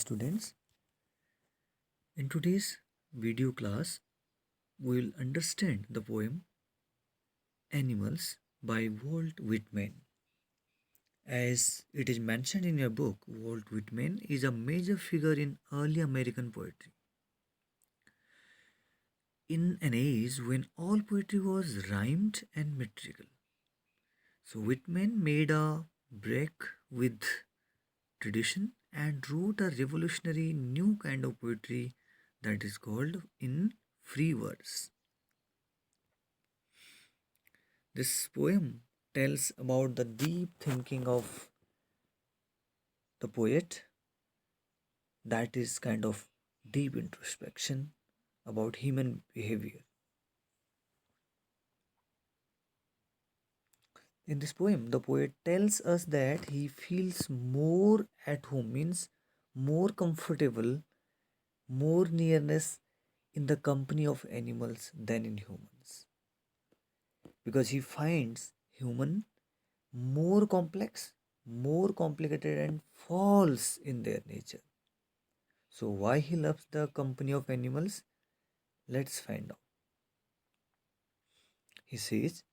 students. In today's video class, we will understand the poem Animals by Walt Whitman. As it is mentioned in your book, Walt Whitman is a major figure in early American poetry. In an age when all poetry was rhymed and metrical. So Whitman made a break with tradition and wrote a revolutionary new kind of poetry that is called in free verse. This poem tells about the deep thinking of the poet, that is kind of deep introspection about human behavior. In this poem, the poet tells us that he feels more at home, means more comfortable, more nearness in the company of animals than in humans. Because he finds human more complex, more complicated and false in their nature. So why he loves the company of animals? Let's find out. He says,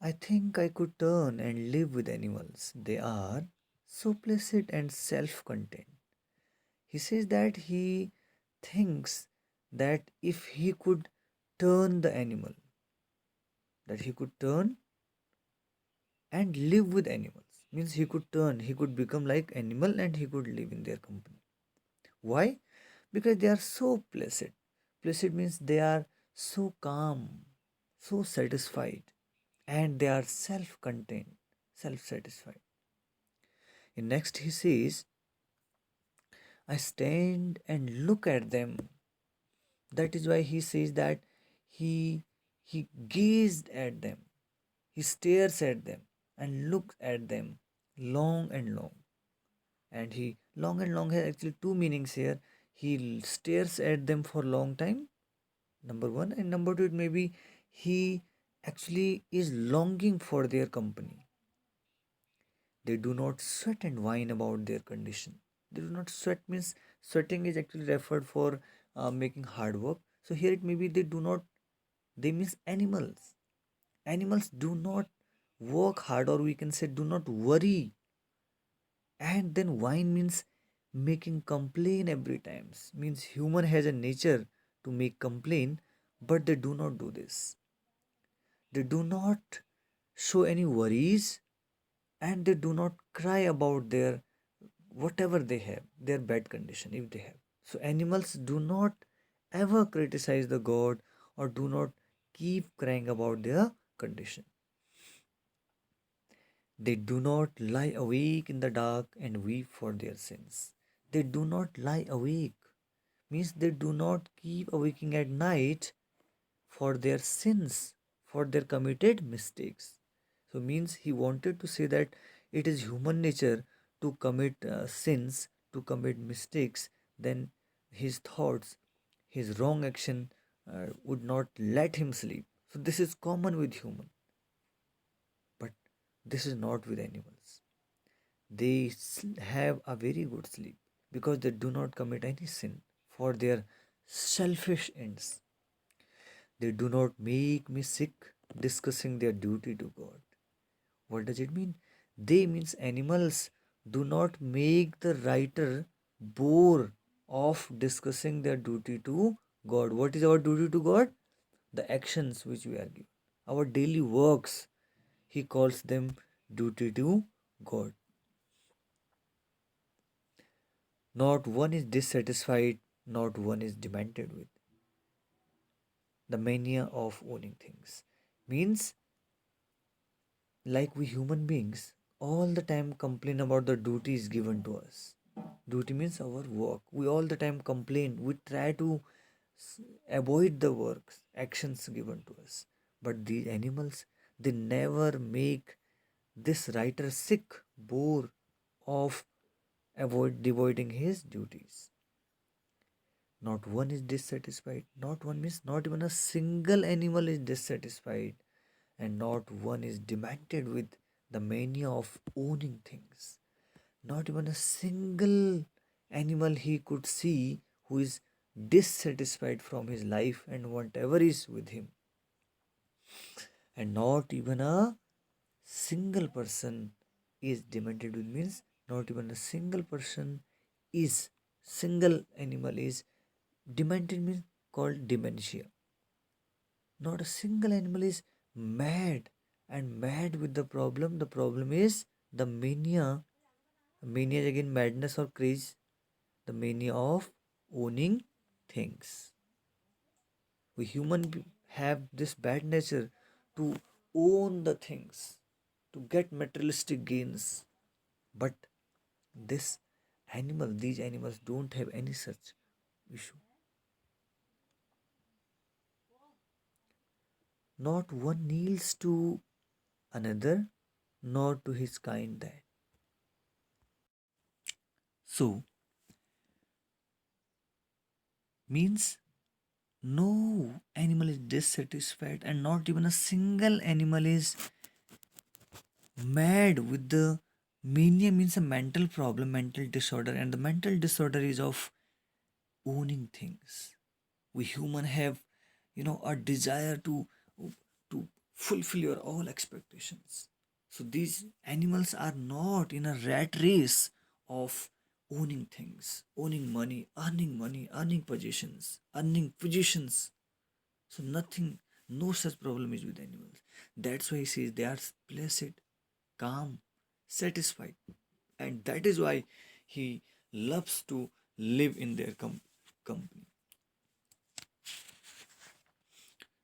I think I could turn and live with animals. They are so placid and self-contained. He says that he thinks that if he could turn the animal, that he could turn and live with animals. Means he could turn, he could become like animal and he could live in their company. Why? Because they are so placid. Placid means they are so calm, so satisfied, and they are self-contained, self-satisfied. And next he says, I stand and look at them. That is why he says that he he gazed at them, he stares at them and looks at them long and long. And he long and long has actually two meanings here. He stares at them for long time, number one, and number two, it may be he actually is longing for their company. They do not sweat and whine about their condition. They do not sweat means sweating is actually referred for making hard work. So here it may be they do not, they means animals. Animals do not work hard, or we can say do not worry. And then whine means making complain every time. Means human has a nature to make complain, but they do not do this. They do not show any worries, and they do not cry about their whatever they have, their bad condition if they have. So animals do not ever criticize the god or do not keep crying about their condition. They do not lie awake in the dark and weep for their sins. They do not lie awake, means they do not keep awaking at night for their sins, for their committed mistakes. So means he wanted to say that it is human nature to commit sins, to commit mistakes. Then his thoughts, his wrong action would not let him sleep. So this is common with human, but this is not with animals. They have a very good sleep because they do not commit any sin for their selfish ends. They do not make me sick discussing their duty to God. What does it mean? They means animals do not make the writer bore of discussing their duty to God. What is our duty to God? The actions which we are given. Our daily works, he calls them duty to God. Not one is dissatisfied, not one is demented with. The mania of owning things means, like we human beings all the time complain about the duties given to us. Duty means our work. We all the time complain. We try to avoid the works, actions given to us. But these animals, they never make this writer sick, bore of avoiding his duties. Not one is dissatisfied. Not one means not even a single animal is dissatisfied, and not one is demented with the mania of owning things. Not even a single animal he could see who is dissatisfied from his life and whatever is with him. And not even a single person is demented with, means not even a single person is, single animal is demented, means called dementia. Not a single animal is mad and mad with the problem. The problem is the mania. Mania is again madness or craze. The mania of owning things. We have this bad nature to own the things, to get materialistic gains. But these animals don't have any such issue. Not one kneels to another, nor to his kind that. So, means no animal is dissatisfied, and not even a single animal is mad with the mania, means a mental problem, mental disorder, and the mental disorder is of owning things. We human have, a desire to fulfill your all expectations. So these animals are not in a rat race of owning things, owning money, earning positions. So nothing, no such problem is with animals. That's why he says they are placid, calm, satisfied. And that is why he loves to live in their company.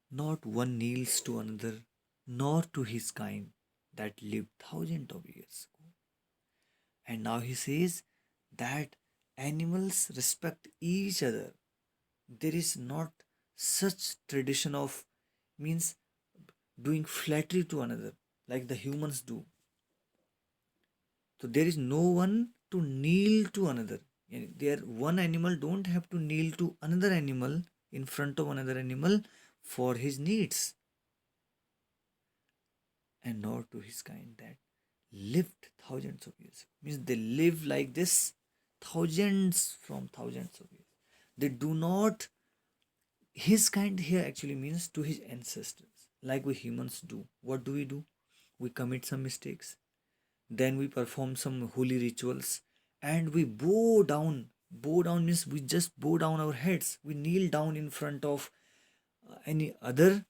Not one kneels to another, nor to his kind that lived thousands of years ago. And now he says that animals respect each other. There is not such tradition of, means, doing flattery to another like the humans do. So there is no one to kneel to another. There one animal don't have to kneel to another animal in front of another animal for his needs, and not to his kind that lived thousands of years. Means they live like this thousands of years. They do not, his kind here actually means to his ancestors, like we humans do. What do? We commit some mistakes, then we perform some holy rituals, and we bow down. Bow down means we just bow down our heads, we kneel down in front of any other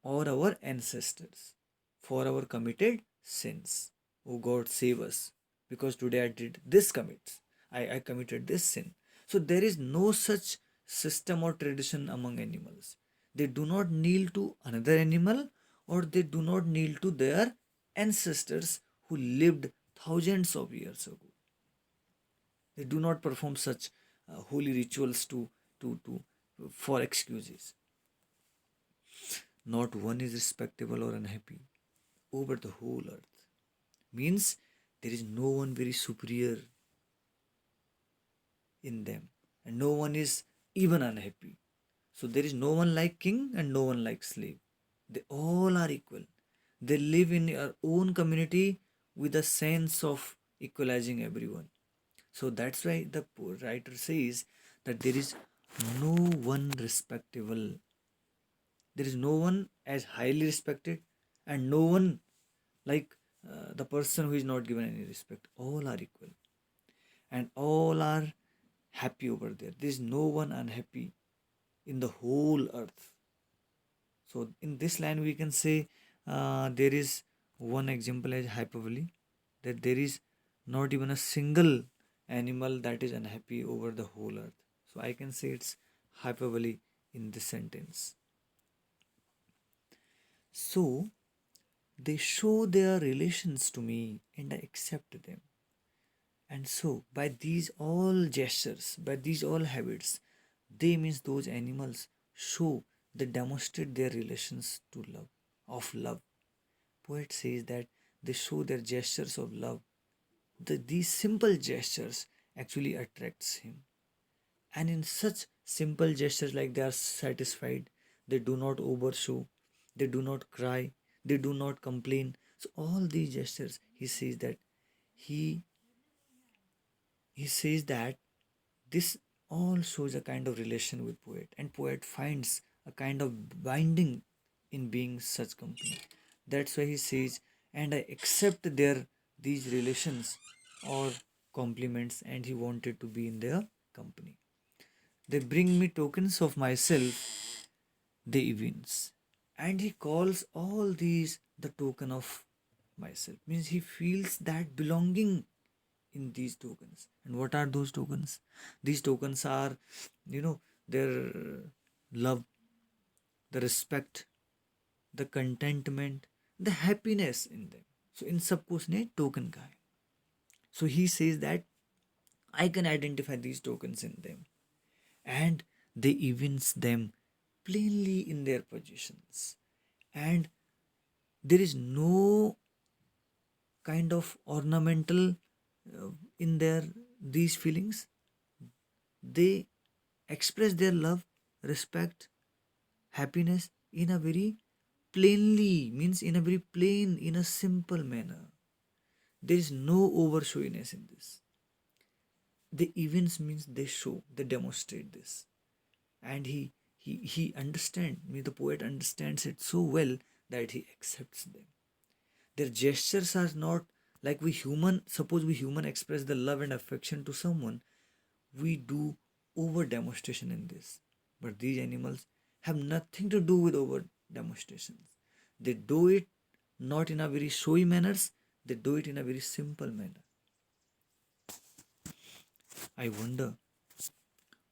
or our ancestors for our committed sins. Oh God, save us, because today I did this commit. I committed this sin. So there is no such system or tradition among animals. They do not kneel to another animal, or they do not kneel to their ancestors who lived thousands of years ago. They do not perform such holy rituals to for excuses. Not one is respectable or unhappy over the whole earth. Means there is no one very superior in them, and no one is even unhappy. So there is no one like king and no one like slave. They all are equal. They live in their own community with a sense of equalizing everyone. So that's why the writer says that there is no one respectable. There is no one as highly respected, and no one like the person who is not given any respect. All are equal, and all are happy over there. There is no one unhappy in the whole earth. So in this line we can say there is one example as hyperbole, that there is not even a single animal that is unhappy over the whole earth. So I can say it's hyperbole in this sentence. So they show their relations to me and I accept them. And so by these all gestures, by these all habits, they, means those animals, show, they demonstrate their relations to love, of love. Poet says that they show their gestures of love. These simple gestures actually attracts him. And in such simple gestures, like they are satisfied, they do not overshow, they do not cry, they do not complain. So all these gestures, he says that he He says that this all shows a kind of relation with poet, and poet finds a kind of binding in being such company. That's why he says, and I accept their these relations or compliments, and he wanted to be in their company. They bring me tokens of myself, the events, and he calls all these the token of myself. Means he feels that belonging in these tokens. And what are those tokens? These tokens are, their love, the respect, the contentment, the happiness in them. So in सबको उसने token कहा है. So he says that I can identify these tokens in them, and they evince them plainly in their positions, and there is no kind of ornamental in their these feelings. They express their love, respect, happiness in a very plainly, means in a very plain, in a simple manner. There is no over showiness in this. The events means they show, they demonstrate this. And he understands, me the poet understands it so well that he accepts them. Their gestures are not like we human, suppose we human express the love and affection to someone, we do over demonstration in this. But these animals have nothing to do with over demonstrations. They do it not in a very showy manners, they do it in a very simple manner. I wonder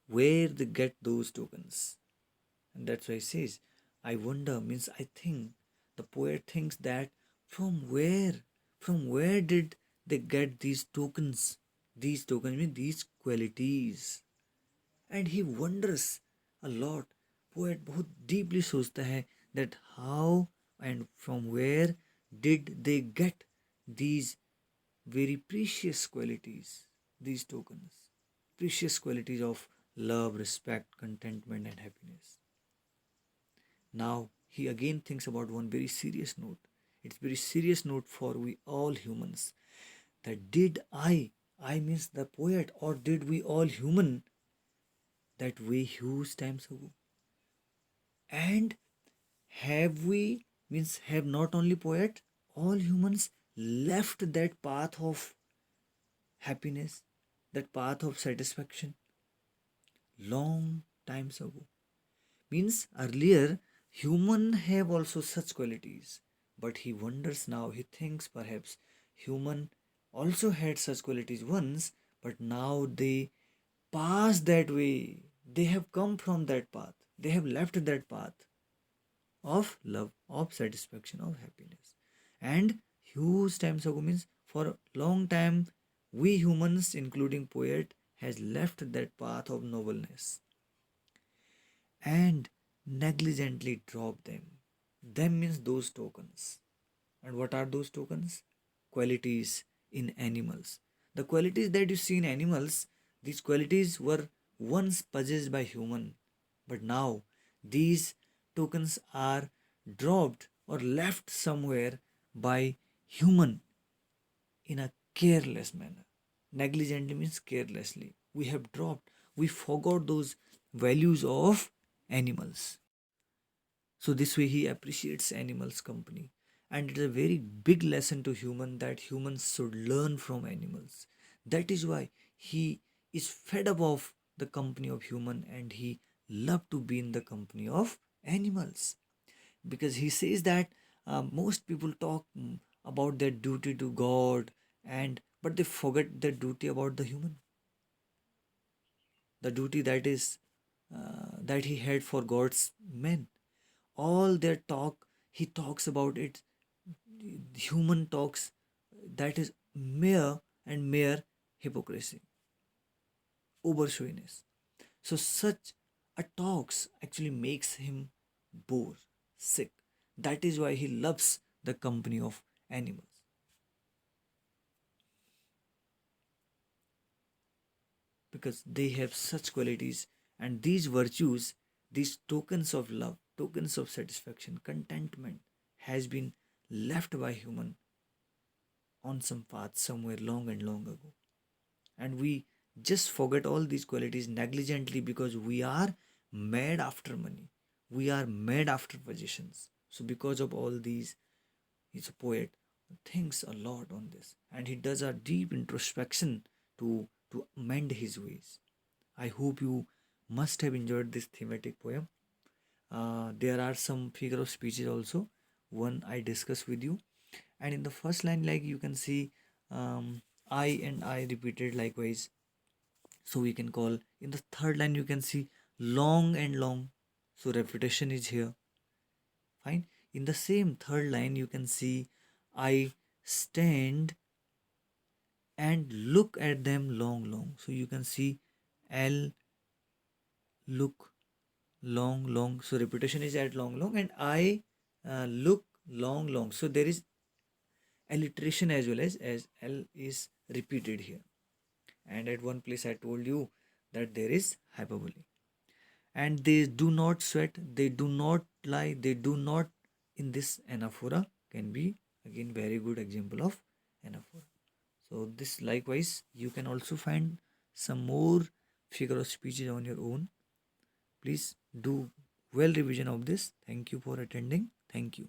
where they get those tokens. And that's why he says, I wonder means I think, the poet thinks that from where, from where did they get these tokens? These tokens mean these qualities. And he wonders a lot. Poet बहुत deeply सोचता है that how and from where did they get these very precious qualities, these tokens, precious qualities of love, respect, contentment, and happiness. Now he again thinks about one very serious note. It's very serious note for we all humans. That did I means the poet, or did we all human that way huge times ago? And have we means have not only poet, all humans left that path of happiness, that path of satisfaction long times ago? Means earlier human have also such qualities, but he wonders now, he thinks perhaps human also had such qualities once, but now they pass that way, they have come from that path, they have left that path of love, of satisfaction, of happiness. And huge times ago means for a long time we humans including poet has left that path of nobleness and negligently drop them. Them means those tokens. And what are those tokens? Qualities in animals. The qualities that you see in animals, these qualities were once possessed by human, but now these tokens are dropped or left somewhere by human in a careless manner. Negligently means carelessly. We have dropped, we forgot those values of animals. So this way he appreciates animals' company. And it is a very big lesson to human that humans should learn from animals. That is why he is fed up of the company of human and he love to be in the company of animals. Because he says that most people talk about their duty to God, and but they forget their duty about the human, the duty that is that he had for God's men. All their talk, he talks about it, human talks, that is mere and mere hypocrisy, over showiness. So such a talks actually makes him bore, sick. That is why he loves the company of animals, because they have such qualities, and these virtues, these tokens of love, tokens of satisfaction, contentment, has been left by human on some path somewhere long and long ago. And we just forget all these qualities negligently because we are mad after money. We are mad after positions. So because of all these, he's a poet, thinks a lot on this, and he does a deep introspection to amend his ways. I hope you must have enjoyed this thematic poem. There are some figure of speeches also. One I discuss with you, and in the first line, like you can see, I and I repeated likewise. So we can call in the third line you can see long and long. So repetition is here. Fine. In the same third line you can see I stand and look at them long long. So you can see L look long long. So repetition is at long long, and I look long long. So there is alliteration as well as L is repeated here. And at one place I told you that there is hyperbole. And they do not sweat, they do not lie, they do not. In this anaphora can be again very good example of anaphora. So this likewise you can also find some more figure of speeches on your own. Please do well revision of this. Thank you for attending. Thank you.